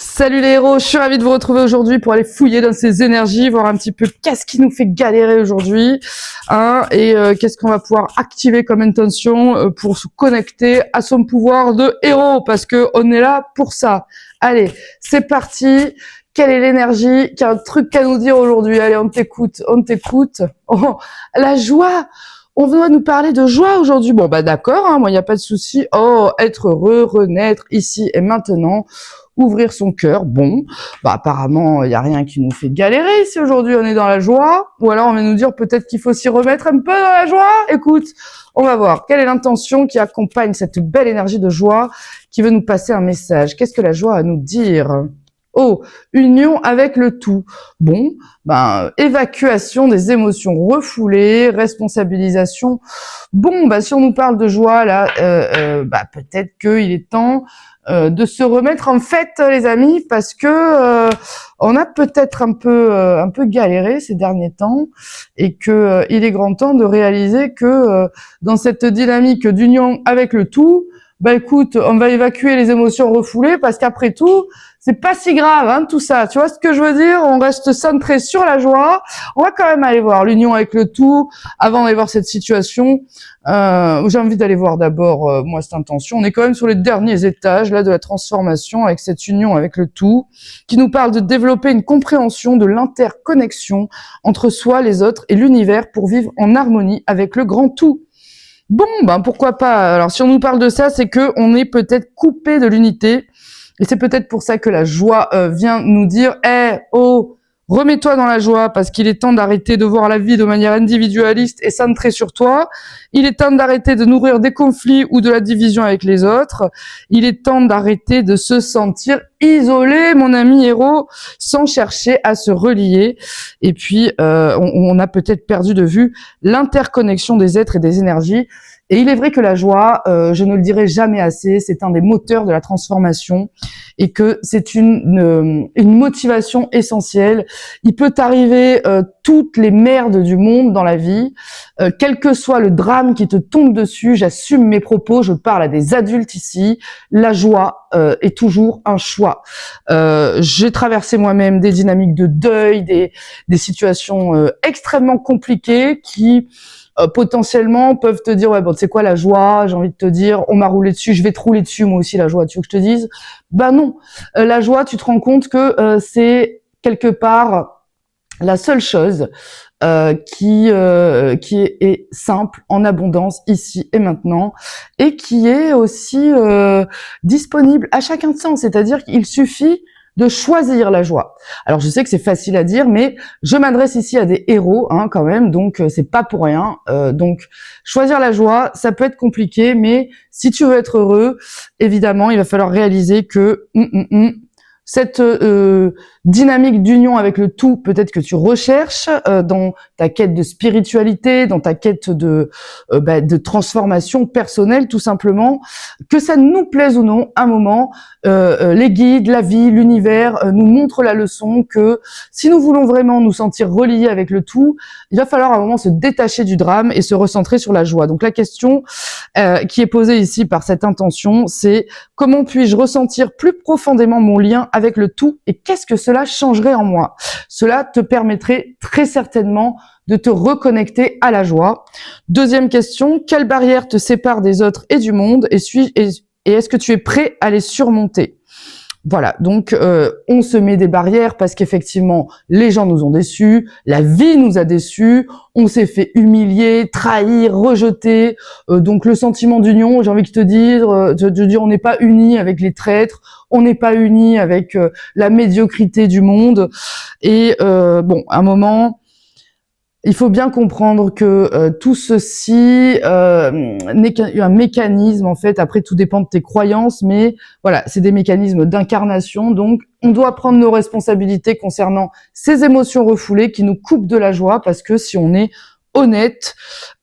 Salut les héros, je suis ravie de vous retrouver aujourd'hui pour aller fouiller dans ces énergies, voir un petit peu qu'est-ce qui nous fait galérer aujourd'hui, et qu'est-ce qu'on va pouvoir activer comme intention pour se connecter à son pouvoir de héros, parce que on est là pour ça. Allez, c'est parti. Quelle est l'énergie? Quel truc à nous dire aujourd'hui? Allez, on t'écoute, on t'écoute. Oh, la joie! On doit nous parler de joie aujourd'hui. Bon, bah d'accord, moi, il n'y a pas de souci. Oh, être heureux, renaître ici et maintenant, ouvrir son cœur. Bon, bah apparemment, il n'y a rien qui nous fait galérer si aujourd'hui on est dans la joie. Ou alors on va nous dire peut-être qu'il faut s'y remettre un peu dans la joie. Écoute, on va voir. Quelle est l'intention qui accompagne cette belle énergie de joie qui veut nous passer un message? Qu'est-ce que la joie a à nous dire? Oh, union avec le tout. Bon, évacuation des émotions refoulées, responsabilisation. Bon, si on nous parle de joie là, peut-être qu'il est temps de se remettre en fait, les amis, parce que on a peut-être un peu galéré ces derniers temps, et que il est grand temps de réaliser que dans cette dynamique d'union avec le tout, écoute, on va évacuer les émotions refoulées, parce qu'après tout, c'est pas si grave, tout ça. Tu vois ce que je veux dire? On reste centré sur la joie. On va quand même aller voir l'union avec le tout avant d'aller voir cette situation. J'ai envie d'aller voir d'abord, moi, cette intention. On est quand même sur les derniers étages, là, de la transformation avec cette union avec le tout, qui nous parle de développer une compréhension de l'interconnexion entre soi, les autres et l'univers pour vivre en harmonie avec le grand tout. Bon, pourquoi pas. Alors, si on nous parle de ça, c'est que on est peut-être coupé de l'unité. Et c'est peut-être pour ça que la joie vient nous dire « oh, remets-toi dans la joie parce qu'il est temps d'arrêter de voir la vie de manière individualiste et centrée sur toi. Il est temps d'arrêter de nourrir des conflits ou de la division avec les autres. Il est temps d'arrêter de se sentir isolé, mon ami héros, sans chercher à se relier. Et puis, on a peut-être perdu de vue l'interconnexion des êtres et des énergies. Et il est vrai que la joie, je ne le dirai jamais assez, c'est un des moteurs de la transformation et que c'est une motivation essentielle. Il peut arriver toutes les merdes du monde dans la vie, quel que soit le drame qui te tombe dessus, j'assume mes propos, je parle à des adultes ici, la joie est toujours un choix. J'ai traversé moi-même des dynamiques de deuil, des situations extrêmement compliquées qui potentiellement peuvent te dire tu sais quoi, la joie, j'ai envie de te dire on m'a roulé dessus, je vais te rouler dessus moi aussi, la joie, tu veux que je te dise? Non, la joie, tu te rends compte que c'est quelque part la seule chose qui est simple, en abondance, ici et maintenant, et qui est aussi disponible à chaque instant, c'est-à-dire qu'il suffit de choisir la joie. Alors je sais que c'est facile à dire, mais je m'adresse ici à des héros quand même, donc c'est pas pour rien. Donc choisir la joie, ça peut être compliqué, mais si tu veux être heureux, évidemment, il va falloir réaliser que cette dynamique d'union avec le tout, peut-être que tu recherches dans ta quête de spiritualité, dans ta quête de transformation personnelle, tout simplement, que ça nous plaise ou non, à un moment, les guides, la vie, l'univers nous montrent la leçon que si nous voulons vraiment nous sentir reliés avec le tout, il va falloir à un moment se détacher du drame et se recentrer sur la joie. Donc la question qui est posée ici par cette intention, c'est comment puis-je ressentir plus profondément mon lien avec le tout et qu'est-ce que cela changerait en moi? Cela te permettrait très certainement de te reconnecter à la joie. Deuxième question, quelle barrière te sépare des autres et du monde et est-ce que tu es prêt à les surmonter? Voilà, donc on se met des barrières parce qu'effectivement, les gens nous ont déçus, la vie nous a déçus, on s'est fait humilier, trahir, rejeter. Donc le sentiment d'union, j'ai envie de te dire, on n'est pas unis avec les traîtres, on n'est pas unis avec la médiocrité du monde. Et à un moment, il faut bien comprendre que tout ceci n'est qu'un mécanisme, en fait. Après, tout dépend de tes croyances, mais voilà, c'est des mécanismes d'incarnation. Donc, on doit prendre nos responsabilités concernant ces émotions refoulées qui nous coupent de la joie, parce que si on est honnête,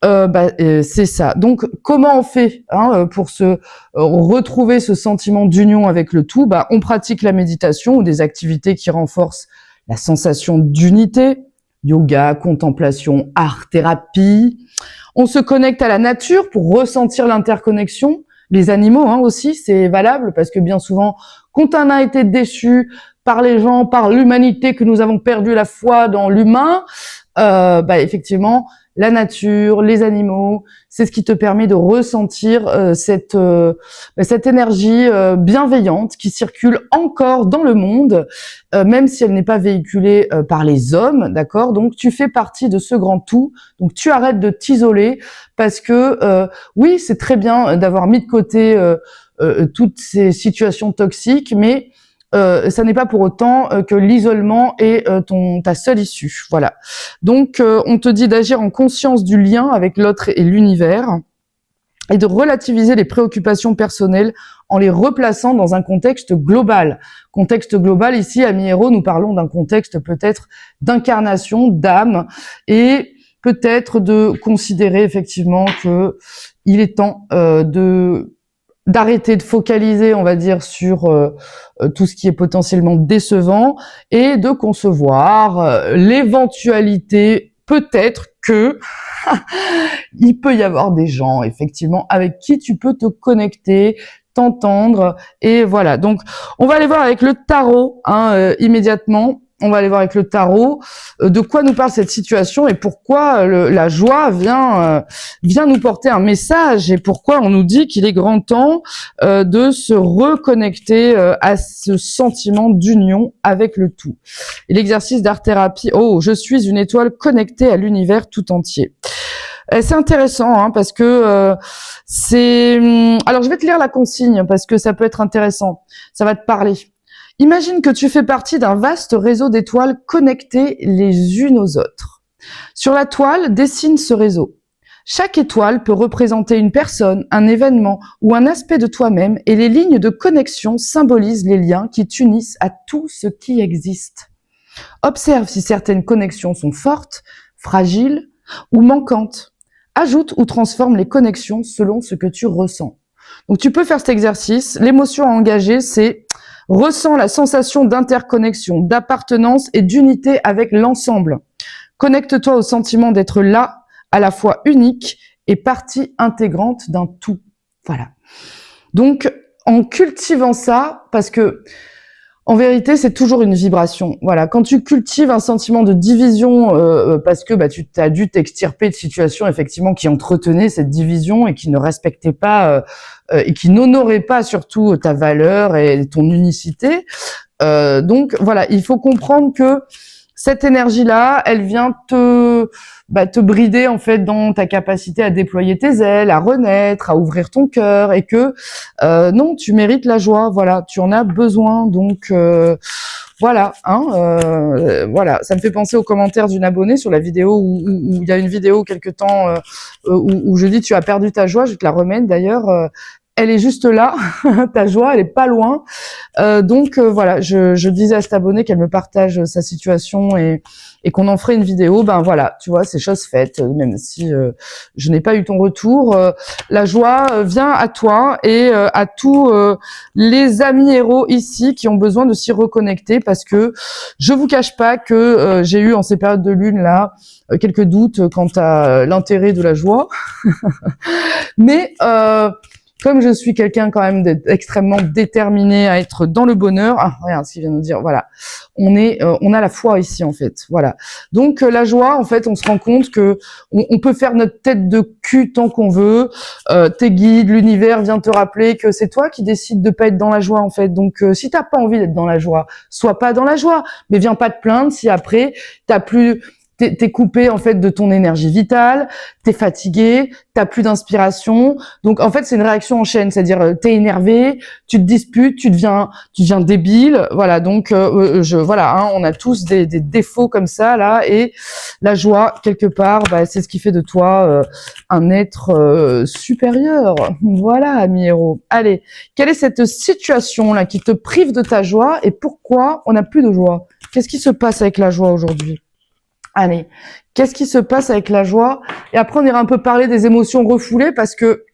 c'est ça. Donc, comment on fait pour se retrouver ce sentiment d'union avec le tout? On pratique la méditation ou des activités qui renforcent la sensation d'unité. Yoga, contemplation, art-thérapie. On se connecte à la nature pour ressentir l'interconnexion. Les animaux aussi, c'est valable parce que bien souvent, qu'on t'en a été déçu par les gens, par l'humanité, que nous avons perdu la foi dans l'humain, effectivement, la nature, les animaux, c'est ce qui te permet de ressentir cette énergie bienveillante qui circule encore dans le monde, même si elle n'est pas véhiculée par les hommes, d'accord? Donc tu fais partie de ce grand tout, donc tu arrêtes de t'isoler parce que oui, c'est très bien d'avoir mis de côté toutes ces situations toxiques, mais ça n'est pas pour autant que l'isolement est ta seule issue. Voilà. Donc, on te dit d'agir en conscience du lien avec l'autre et l'univers et de relativiser les préoccupations personnelles en les replaçant dans un contexte global. Contexte global, ici, à Mi-Héros, nous parlons d'un contexte peut-être d'incarnation, d'âme, et peut-être de considérer effectivement que il est temps d'arrêter de focaliser, on va dire, sur tout ce qui est potentiellement décevant et de concevoir l'éventualité peut-être que il peut y avoir des gens, effectivement, avec qui tu peux te connecter, t'entendre, et voilà. Donc, on va aller voir avec le tarot, immédiatement. On va aller voir avec le tarot de quoi nous parle cette situation et pourquoi la joie vient nous porter un message et pourquoi on nous dit qu'il est grand temps de se reconnecter à ce sentiment d'union avec le tout. Et l'exercice d'art-thérapie, je suis une étoile connectée à l'univers tout entier. C'est intéressant parce que c'est... Alors je vais te lire la consigne parce que ça peut être intéressant, ça va te parler. Imagine que tu fais partie d'un vaste réseau d'étoiles connectées les unes aux autres. Sur la toile, dessine ce réseau. Chaque étoile peut représenter une personne, un événement ou un aspect de toi-même et les lignes de connexion symbolisent les liens qui t'unissent à tout ce qui existe. Observe si certaines connexions sont fortes, fragiles ou manquantes. Ajoute ou transforme les connexions selon ce que tu ressens. Donc tu peux faire cet exercice. L'émotion à engager, c'est ressens la sensation d'interconnexion, d'appartenance et d'unité avec l'ensemble. Connecte-toi au sentiment d'être là, à la fois unique et partie intégrante d'un tout. Voilà. Donc, en cultivant ça, parce que en vérité, c'est toujours une vibration. Voilà, quand tu cultives un sentiment de division, parce que tu as dû t'extirper de situations effectivement qui entretenaient cette division et qui ne respectaient pas et qui n'honoraient pas surtout ta valeur et ton unicité. Donc voilà, il faut comprendre que cette énergie-là, elle vient te brider en fait dans ta capacité à déployer tes ailes, à renaître, à ouvrir ton cœur, et que non, tu mérites la joie. Voilà, tu en as besoin. Donc voilà, voilà. Ça me fait penser aux commentaires d'une abonnée sur la vidéo où il y a une vidéo quelque temps où je dis tu as perdu ta joie. Je te la remets d'ailleurs. Elle est juste là, ta joie, elle est pas loin. Donc voilà, je disais à cette abonnée qu'elle me partage sa situation et qu'on en ferait une vidéo. Ben voilà, tu vois, c'est chose faite, même si je n'ai pas eu ton retour. La joie vient à toi et à tous les amis héros ici qui ont besoin de s'y reconnecter, parce que je vous cache pas que j'ai eu en ces périodes de lune là quelques doutes quant à l'intérêt de la joie. Mais comme je suis quelqu'un quand même extrêmement déterminé à être dans le bonheur, regarde ce qu'il vient de nous dire, voilà, on a la foi ici en fait, voilà. Donc la joie, en fait, on se rend compte que on peut faire notre tête de cul tant qu'on veut. Tes guides, l'univers vient te rappeler que c'est toi qui décides de pas être dans la joie en fait. Donc si t'as pas envie d'être dans la joie, sois pas dans la joie, mais viens pas te plaindre si après t'es coupé en fait de ton énergie vitale, t'es fatigué, t'as plus d'inspiration. Donc en fait c'est une réaction en chaîne, c'est-à-dire t'es énervé, tu te disputes, tu deviens débile. Voilà, donc on a tous des défauts comme ça là, et la joie quelque part, c'est ce qui fait de toi un être supérieur. Voilà, ami héros. Allez, quelle est cette situation là qui te prive de ta joie et pourquoi on n'a plus de joie? Qu'est-ce qui se passe avec la joie aujourd'hui? Allez, qu'est-ce qui se passe avec la joie? Et après, on ira un peu parler des émotions refoulées, parce que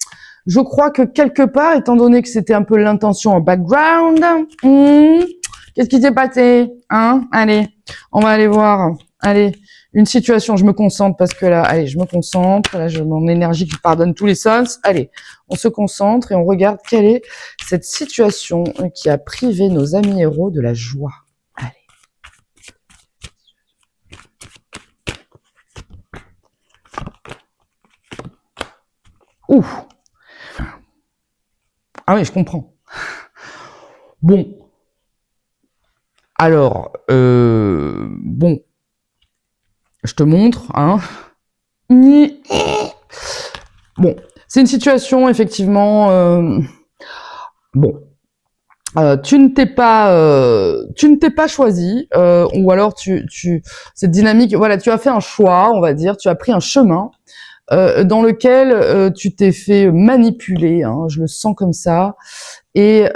je crois que quelque part, étant donné que c'était un peu l'intention en background, qu'est-ce qui s'est passé? Allez, on va aller voir. Allez, une situation, je me concentre parce que là, allez, je me concentre, là, j'ai mon énergie qui part dans tous les sens. Allez, on se concentre et on regarde quelle est cette situation qui a privé nos amis héros de la joie. Allez. Ouh. Ah oui, je comprends. Bon. Alors, bon. Je te montre, hein. Bon, c'est une situation, effectivement, bon. Tu ne t'es pas choisi, ou alors cette dynamique, voilà, tu as fait un choix, on va dire, tu as pris un chemin, dans lequel tu t'es fait manipuler, hein, je le sens comme ça, et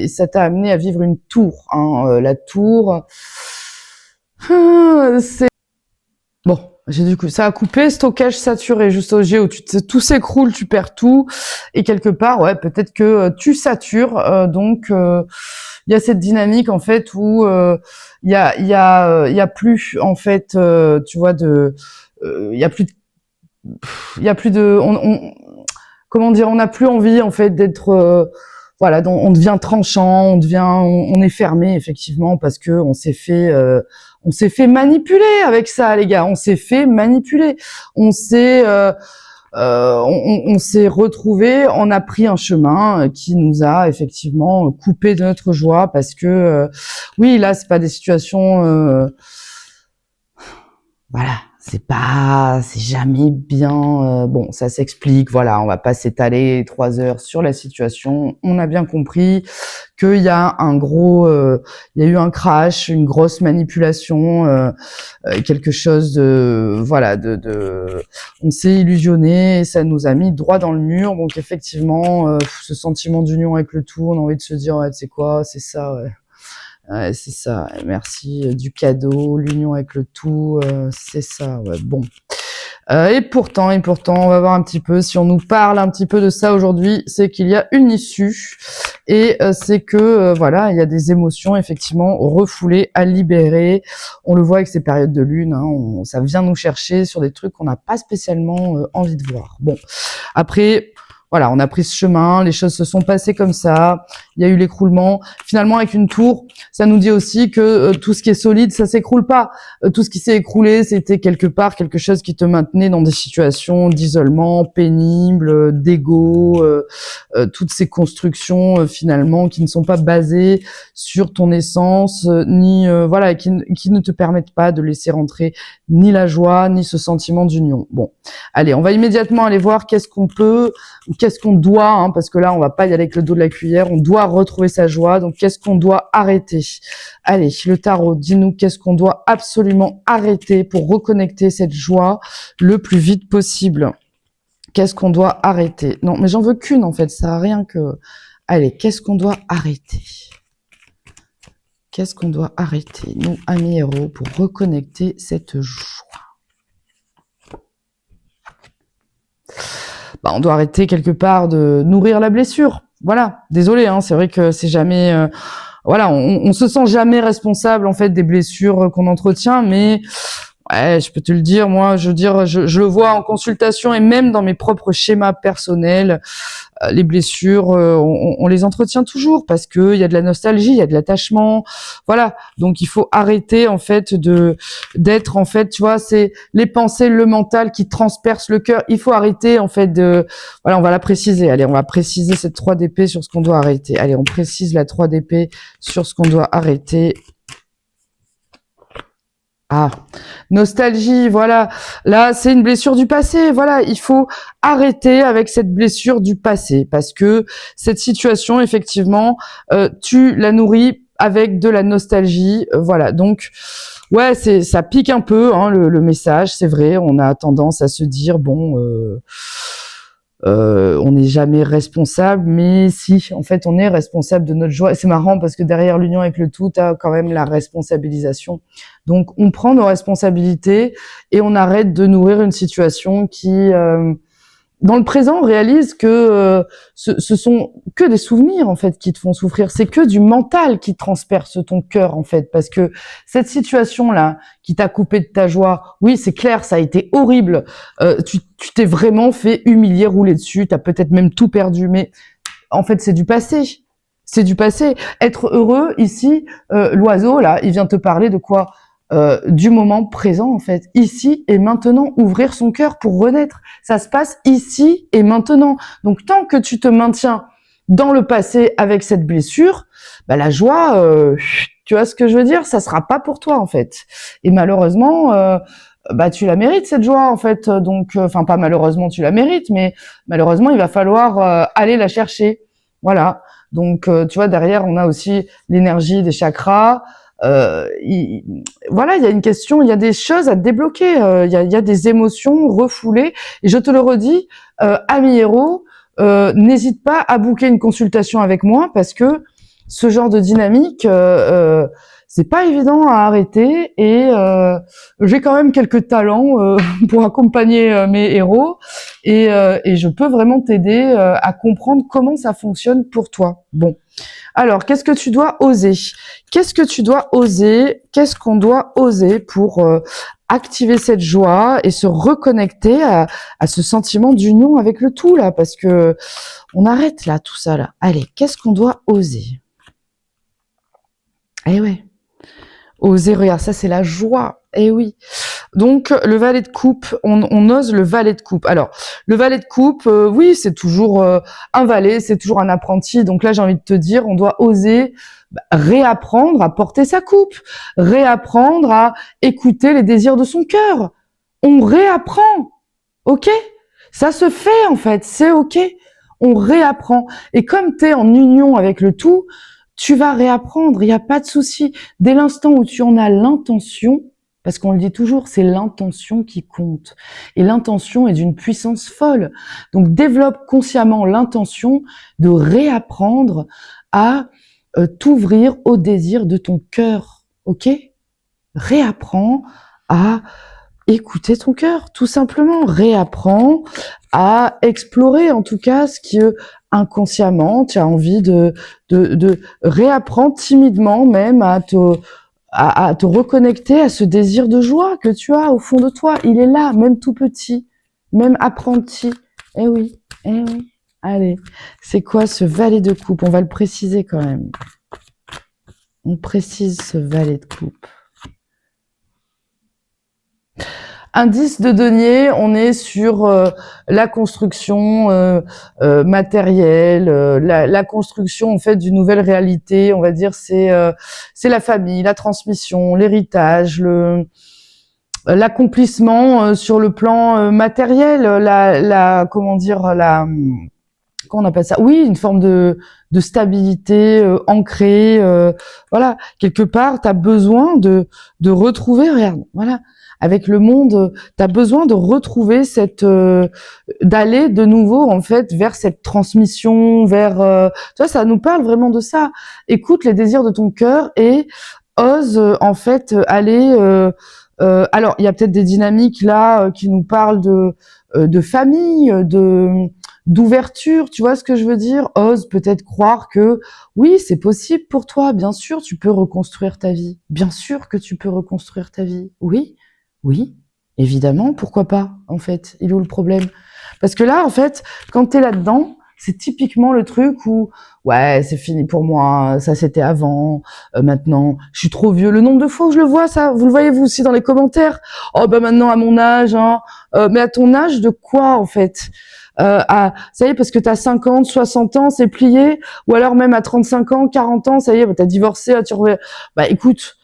ça t'a amené à vivre une tour, hein, la tour, c'est bon. Du coup, ça a coupé, stockage saturé, juste au G où tout s'écroule, tu perds tout, et quelque part, ouais, peut-être que tu satures, donc il y a cette dynamique en fait où il y a plus en fait, tu vois, il y a plus de, comment dire, on n'a plus envie en fait d'être, voilà, on devient tranchant, on est fermé effectivement parce que on s'est fait manipuler avec ça, les gars. On s'est fait manipuler. On s'est retrouvé, on a pris un chemin qui nous a effectivement coupé de notre joie parce que oui, là c'est pas des situations, voilà, c'est jamais bien, bon, ça s'explique, voilà, on va pas s'étaler 3 heures sur la situation. On a bien compris qu'il y a il y a eu un crash, une grosse manipulation, quelque chose de, voilà, on s'est illusionné et ça nous a mis droit dans le mur. Donc effectivement, ce sentiment d'union avec le tout, on a envie de se dire, ouais, tu sais quoi, c'est ça, ouais. Ouais, c'est ça. Merci du cadeau, l'union avec le tout, c'est ça. Ouais, bon. Et pourtant, on va voir un petit peu si on nous parle un petit peu de ça aujourd'hui, c'est qu'il y a une issue et c'est que voilà, il y a des émotions effectivement refoulées à libérer. On le voit avec ces périodes de lune, hein, ça vient nous chercher sur des trucs qu'on n'a pas spécialement envie de voir. Bon, après. Voilà, on a pris ce chemin, les choses se sont passées comme ça, il y a eu l'écroulement. Finalement, avec une tour, ça nous dit aussi que tout ce qui est solide, ça s'écroule pas. Tout ce qui s'est écroulé, c'était quelque part quelque chose qui te maintenait dans des situations d'isolement, pénibles, d'ego, toutes ces constructions finalement qui ne sont pas basées sur ton essence, ni voilà, qui ne te permettent pas de laisser rentrer ni la joie, ni ce sentiment d'union. Bon, allez, on va immédiatement aller voir qu'est-ce qu'on doit, hein, parce que là, on va pas y aller avec le dos de la cuillère, on doit retrouver sa joie, donc qu'est-ce qu'on doit arrêter? Allez, le tarot, dis-nous qu'est-ce qu'on doit absolument arrêter pour reconnecter cette joie le plus vite possible. Qu'est-ce qu'on doit arrêter? Non, mais j'en veux qu'une, en fait, ça sert à rien que... Allez, qu'est-ce qu'on doit arrêter? Qu'est-ce qu'on doit arrêter, nous, amis héros, pour reconnecter cette joie? Bah, on doit arrêter quelque part de nourrir la blessure. Voilà. Désolé, hein, c'est vrai que c'est jamais, voilà, on se sent jamais responsable en fait des blessures qu'on entretient, mais ouais, je peux te le dire, moi, je le vois en consultation et même dans mes propres schémas personnels. Les blessures, on les entretient toujours parce que il y a de la nostalgie, il y a de l'attachement, voilà. Donc il faut arrêter en fait d'être en fait, tu vois, c'est les pensées, le mental qui transpercent le cœur. Il faut arrêter en fait voilà, on va la préciser. Allez, on va préciser cette 3 d'épée sur ce qu'on doit arrêter. Allez, on précise la 3 d'épée sur ce qu'on doit arrêter. Ah, nostalgie, voilà. Là, c'est une blessure du passé. Voilà, il faut arrêter avec cette blessure du passé parce que cette situation, effectivement, tu la nourris avec de la nostalgie. Voilà, donc, ouais, ça pique un peu, hein, le message. C'est vrai, on a tendance à se dire, bon, on n'est jamais responsable, mais si, en fait, on est responsable de notre joie. Et c'est marrant parce que derrière l'union avec le tout, t'as quand même la responsabilisation. Donc, on prend nos responsabilités et on arrête de nourrir une situation qui dans le présent, réalise que ce sont que des souvenirs en fait qui te font souffrir. C'est que du mental qui transperce ton cœur en fait, parce que cette situation-là qui t'a coupé de ta joie, oui, c'est clair, ça a été horrible. Tu t'es vraiment fait humilier, rouler dessus. T'as peut-être même tout perdu, mais en fait, c'est du passé. C'est du passé. Être heureux ici, l'oiseau là, il vient te parler de quoi? Du moment présent en fait, ici et maintenant, ouvrir son cœur pour renaître. Ça se passe ici et maintenant. Donc tant que tu te maintiens dans le passé avec cette blessure, bah, la joie, tu vois ce que je veux dire, ça sera pas pour toi en fait. Et malheureusement, bah tu la mérites cette joie en fait. Donc, enfin pas malheureusement tu la mérites, mais malheureusement il va falloir aller la chercher. Voilà. Donc tu vois, derrière on a aussi l'énergie des chakras. Voilà, il y a une question, il y a des choses à débloquer, il y a des émotions refoulées. Et je te le redis, ami héros, n'hésite pas à booker une consultation avec moi parce que ce genre de dynamique, c'est pas évident à arrêter et j'ai quand même quelques talents pour accompagner mes héros et je peux vraiment t'aider à comprendre comment ça fonctionne pour toi. Bon. Alors, qu'est-ce que tu dois oser? Qu'est-ce que tu dois oser? Qu'est-ce qu'on doit oser pour activer cette joie et se reconnecter à ce sentiment d'union avec le tout là? Parce que on arrête là tout ça là. Allez, qu'est-ce qu'on doit oser? Eh ouais, oser, regarde, ça c'est la joie. Eh oui. Donc le valet de coupe, on ose le valet de coupe. Alors le valet de coupe, oui, c'est toujours un valet, c'est toujours un apprenti. Donc là j'ai envie de te dire, on doit oser réapprendre à porter sa coupe, réapprendre à écouter les désirs de son cœur. On réapprend, ok? Ça se fait en fait, c'est ok. On réapprend. Et comme tu es en union avec le tout, tu vas réapprendre, il n'y a pas de souci. Dès l'instant où tu en as l'intention, parce qu'on le dit toujours, c'est l'intention qui compte. Et l'intention est d'une puissance folle. Donc développe consciemment l'intention de réapprendre à t'ouvrir au désir de ton cœur. Ok? Réapprends à écouter ton cœur, tout simplement. Réapprends à explorer, en tout cas, ce qui inconsciemment, tu as envie de réapprendre timidement même à te reconnecter à ce désir de joie que tu as au fond de toi. Il est là, même tout petit, même apprenti. Eh oui, eh oui. Allez, c'est quoi ce valet de coupe? On va le préciser quand même. On précise ce valet de coupe. Indice de denier, on est sur la construction matérielle, la construction en fait d'une nouvelle réalité. On va dire c'est la famille, la transmission, l'héritage, l'accomplissement sur le plan matériel, comment dire comment on appelle ça? Oui, une forme de stabilité ancrée. Voilà, quelque part, tu as besoin de retrouver. Regarde, voilà. Avec le monde, tu as besoin de retrouver d'aller de nouveau en fait vers cette transmission, vers tu vois, ça nous parle vraiment de ça. Écoute les désirs de ton cœur et ose en fait aller alors il y a peut-être des dynamiques là qui nous parlent de famille, d'ouverture, tu vois ce que je veux dire? Ose peut-être croire que oui, c'est possible pour toi, bien sûr, tu peux reconstruire ta vie. Bien sûr que tu peux reconstruire ta vie. Oui. Oui, évidemment, pourquoi pas, en fait? Il est où le problème? Parce que là, en fait, quand t'es là-dedans, c'est typiquement le truc où, ouais, c'est fini pour moi, ça c'était avant, maintenant, je suis trop vieux. Le nombre de fois où je le vois, ça, vous le voyez vous aussi dans les commentaires. Oh, bah maintenant, à mon âge, hein. Mais à ton âge de quoi, en fait? Ça y est, parce que t'as 50, 60 ans, c'est plié, ou alors même à 35 ans, 40 ans, ça y est, bah, t'as divorcé, bah écoute,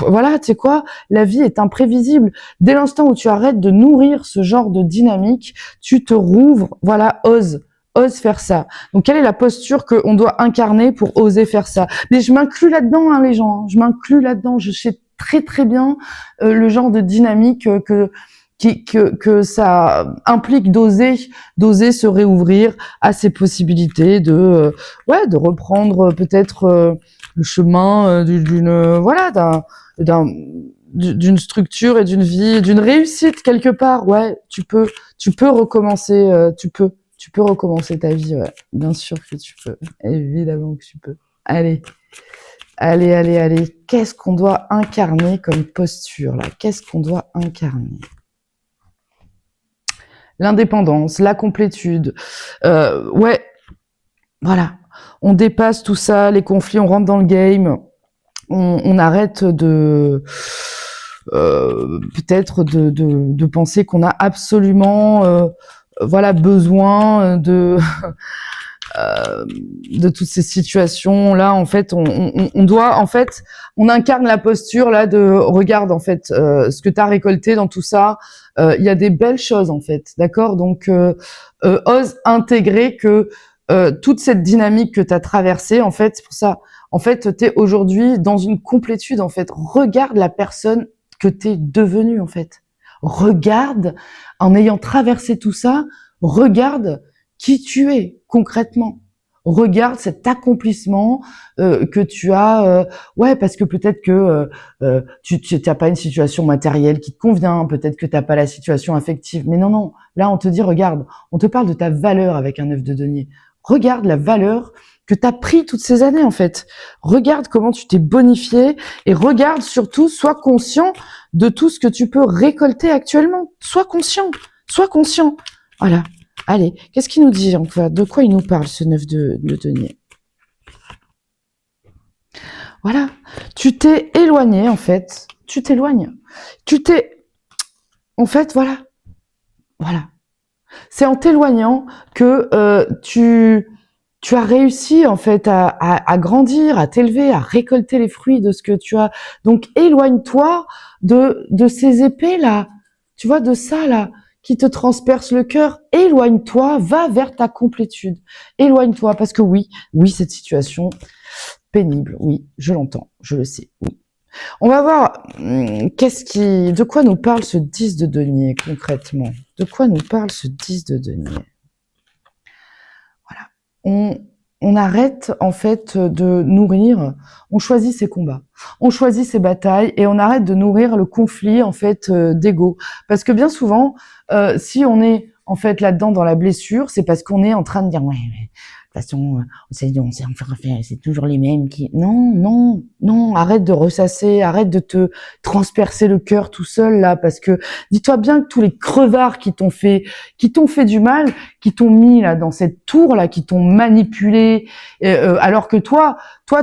voilà, tu sais quoi, la vie est imprévisible. Dès l'instant où tu arrêtes de nourrir ce genre de dynamique, tu te rouvres, voilà, ose faire ça. Donc, quelle est la posture qu'on doit incarner pour oser faire ça? Mais je m'inclus là-dedans, hein, les gens. Je m'inclus là-dedans. Je sais très très bien le genre de dynamique que ça implique d'oser se réouvrir à ces possibilités de reprendre peut-être le chemin d'une voilà d'un d'une structure et d'une vie, d'une réussite quelque part. Ouais, tu peux recommencer, tu peux recommencer ta vie. Ouais, bien sûr que tu peux, évidemment que tu peux. Allez, allez. Qu'est-ce qu'on doit incarner comme posture là? Qu'est-ce qu'on doit incarner? L'indépendance, la complétude. Ouais, voilà. On dépasse tout ça, les conflits, on rentre dans le game. On arrête de peut-être de penser qu'on a absolument voilà besoin de toutes ces situations là. En fait, on doit, en fait, on incarne la posture là de regarde en fait ce que tu as récolté dans tout ça. Il y a des belles choses en fait, d'accord. Donc ose intégrer que toute cette dynamique que tu as traversée, en fait, c'est pour ça. En fait, tu es aujourd'hui dans une complétude, en fait. Regarde la personne que tu es devenue, en fait. Regarde, en ayant traversé tout ça, regarde qui tu es, concrètement. Regarde cet accomplissement que tu as. Ouais, parce que peut-être que tu n'as pas une situation matérielle qui te convient, peut-être que tu n'as pas la situation affective. Mais non. Là, on te dit, regarde, on te parle de ta valeur avec un œuf de denier. Regarde la valeur que tu as pris toutes ces années, en fait. Regarde comment tu t'es bonifié et regarde surtout, sois conscient de tout ce que tu peux récolter actuellement. Sois conscient. Voilà. Allez, qu'est-ce qu'il nous dit encore? De quoi il nous parle, ce 9 de denier? Voilà. Tu t'es éloigné, en fait. Tu t'éloignes. En fait, voilà. C'est en t'éloignant que tu as réussi en fait à grandir, à t'élever, à récolter les fruits de ce que tu as. Donc éloigne-toi de ces épées là, tu vois, de ça là qui te transperce le cœur. Éloigne-toi, va vers ta complétude. Éloigne-toi parce que oui, cette situation pénible, oui, je l'entends, je le sais, oui. On va voir de quoi nous parle ce 10 de denier concrètement. De quoi nous parle ce 10 de denier? Voilà. On arrête en fait de nourrir, on choisit ses combats, on choisit ses batailles et on arrête de nourrir le conflit en fait d'ego. Parce que bien souvent, si on est en fait là-dedans dans la blessure, c'est parce qu'on est en train de dire ouais, de toute façon, c'est toujours les mêmes qui. Non, arrête de ressasser, arrête de te transpercer le cœur tout seul là, parce que dis-toi bien que tous les crevards qui t'ont fait du mal, qui t'ont mis là dans cette tour là, qui t'ont manipulé, alors que toi,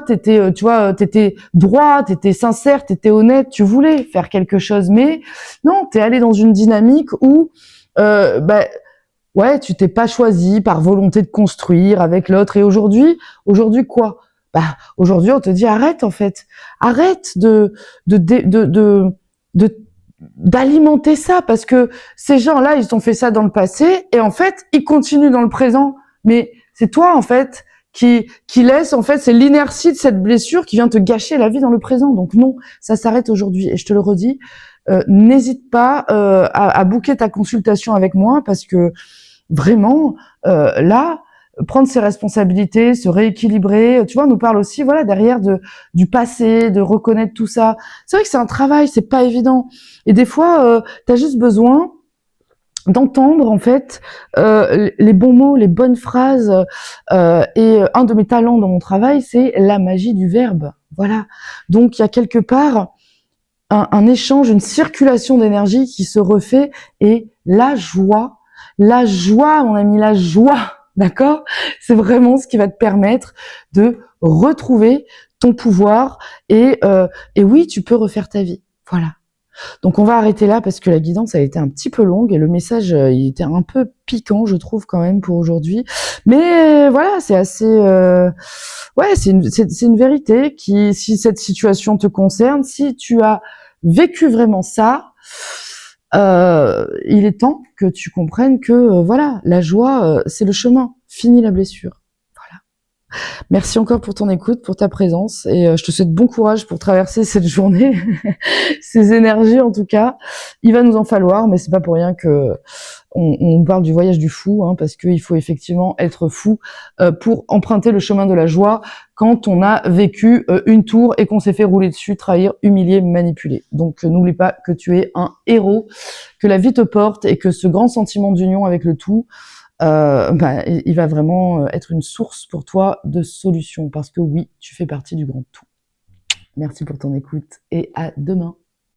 t'étais, tu vois, t'étais droit, t'étais sincère, t'étais honnête, tu voulais faire quelque chose, mais non, t'es allé dans une dynamique où ouais, tu t'es pas choisi par volonté de construire avec l'autre. Et aujourd'hui quoi? Bah, aujourd'hui, on te dit arrête en fait, arrête d'alimenter ça parce que ces gens-là, ils ont fait ça dans le passé et en fait, ils continuent dans le présent. Mais c'est toi en fait qui laisse en fait, c'est l'inertie de cette blessure qui vient te gâcher la vie dans le présent. Donc non, ça s'arrête aujourd'hui. Et je te le redis, n'hésite pas à booker ta consultation avec moi parce que vraiment là, prendre ses responsabilités, se rééquilibrer, tu vois, on nous parle aussi voilà derrière du passé, de reconnaître tout ça. C'est vrai que c'est un travail, c'est pas évident. Et des fois, tu as juste besoin d'entendre en fait les bons mots, les bonnes phrases. Et un de mes talents dans mon travail, c'est la magie du verbe. Voilà. Donc il y a quelque part un échange, une circulation d'énergie qui se refait et la joie, mon ami, la joie, d'accord? C'est vraiment ce qui va te permettre de retrouver ton pouvoir et oui, tu peux refaire ta vie. Voilà. Donc on va arrêter là parce que la guidance a été un petit peu longue et le message il était un peu piquant, je trouve quand même pour aujourd'hui. Mais voilà, c'est assez ouais, c'est une vérité qui, si cette situation te concerne, si tu as vécu vraiment ça, il est temps que tu comprennes que voilà, la joie c'est le chemin, fini la blessure. Voilà. Merci encore pour ton écoute, pour ta présence, et je te souhaite bon courage pour traverser cette journée, ces énergies en tout cas. Il va nous en falloir, mais c'est pas pour rien que on parle du voyage du fou, hein, parce qu'il faut effectivement être fou pour emprunter le chemin de la joie quand on a vécu une tour et qu'on s'est fait rouler dessus, trahir, humilier, manipuler. Donc n'oublie pas que tu es un héros, que la vie te porte et que ce grand sentiment d'union avec le tout, il va vraiment être une source pour toi de solutions, parce que oui, tu fais partie du grand tout. Merci pour ton écoute et à demain.